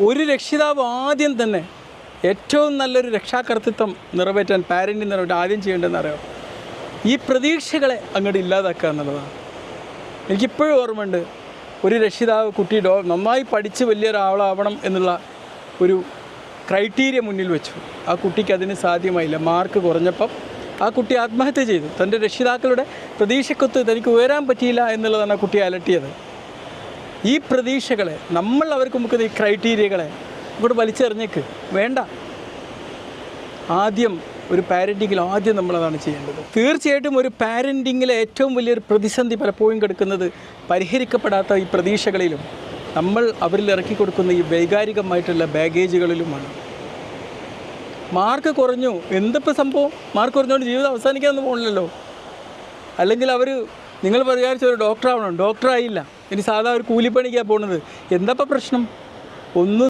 ഒരു രക്ഷിതാവ് ആദ്യം തന്നെ ഏറ്റവും നല്ലൊരു രക്ഷാകർതൃത്വം നിറവേറ്റാൻ പാരൻറ്റിങ് നിറവേറ്റാൻ ആദ്യം ചെയ്യേണ്ടതെന്ന് അറിയാം, ഈ പ്രതീക്ഷകളെ അങ്ങോട്ട് ഇല്ലാതാക്കുക എന്നുള്ളതാണ്. എനിക്കിപ്പോഴും ഓർമ്മയുണ്ട്, ഒരു രക്ഷിതാവ് കുട്ടി നന്നായി പഠിച്ച് വലിയൊരാളാവണം എന്നുള്ള ഒരു ക്രൈറ്റീരിയ മുന്നിൽ വെച്ചു. ആ കുട്ടിക്ക് അതിന് സാധ്യമായില്ല. മാർക്ക് കുറഞ്ഞപ്പം ആ കുട്ടി ആത്മഹത്യ ചെയ്തു. തൻ്റെ രക്ഷിതാക്കളുടെ പ്രതീക്ഷക്കൊത്ത് തനിക്ക് ഉയരാൻ പറ്റിയില്ല എന്നുള്ളതാണ് ആ കുട്ടിയെ അലട്ടിയത്. ഈ പ്രതീക്ഷകളെ നമ്മൾ അവർക്ക് മുക്കുന്ന ഈ ക്രൈറ്റീരിയകളെ ഇവിടെ വലിച്ചെറിഞ്ഞേക്ക് വേണ്ട. ആദ്യം ഒരു പാരൻറ്റിങ്ങിൽ ആദ്യം നമ്മളതാണ് ചെയ്യേണ്ടത്. തീർച്ചയായിട്ടും ഒരു പാരൻറ്റിങ്ങിലെ ഏറ്റവും വലിയൊരു പ്രതിസന്ധി പലപ്പോഴും കിടക്കുന്നത് പരിഹരിക്കപ്പെടാത്ത ഈ പ്രതീക്ഷകളിലും നമ്മൾ അവരിൽ ഇറക്കി കൊടുക്കുന്ന ഈ വൈകാരികമായിട്ടുള്ള ബാഗേജുകളിലുമാണ്. മാർക്ക് കുറഞ്ഞു, എന്തിപ്പോൾ സംഭവം? മാർക്ക് കുറഞ്ഞുകൊണ്ട് ജീവിതം അവസാനിക്കാനൊന്നും പോകണില്ലല്ലോ. അല്ലെങ്കിൽ നിങ്ങൾ വിചാരിച്ച ഒരു ഡോക്ടറാവണം, ഡോക്ടറായില്ല, ഇനി സാധാ ഒരു കൂലിപ്പണിക്കാണ് പോകുന്നത്. എന്താ പ്രശ്നം? ഒന്നും